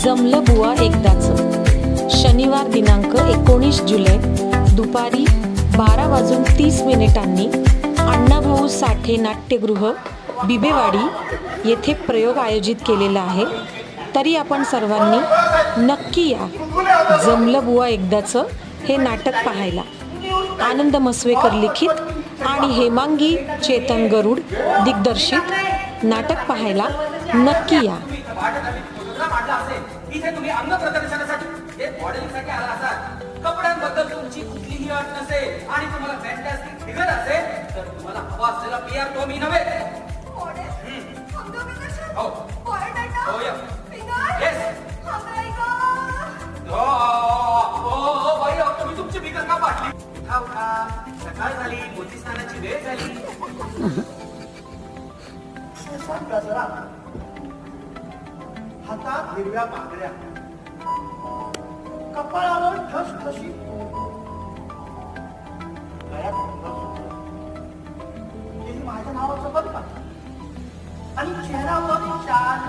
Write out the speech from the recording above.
जमलं बुवा एकदाचं. शनिवार दिनांक 19 जुलै दुपारी 12:30 अण्णाभाऊ साठे नाट्यगृह बिबेवाडी येथे प्रयोग आयोजित केलेला आहे. तरी आपण सर्वांनी नक्की या जमलं बुवा एकदाचं हे नाटक पाहायला. आनंद मसवेकर लिखित आणि हेमांगी चेतन गरुड दिग्दर्शित नाटक पाहायला नक्की या. इथे तुम्ही अंग प्रदर्शनासाठी मॉडेलिंगसाठी आला असाल, कपड्यांबद्दल तुमची कुठलीही अट नसेल आणि तुम्हाला फॅन्टॅस्टिक फिगर असेल तर तुम्हाला हवा असलेला पीआर तो मी नव्हे. हो हो येस हो बाई, तुम्ही तुमची फिगर का पाडली? उठा उठा, सकाळ झाली, मोती स्नानाची वेळ झाली. जरा हातात हिरव्या बांगड्या, कपाळावर ठसठशीत गळ्यात मंगळसूत्र, हेही माझ्या नावाचं बघ आणि चेहऱ्यावर शाल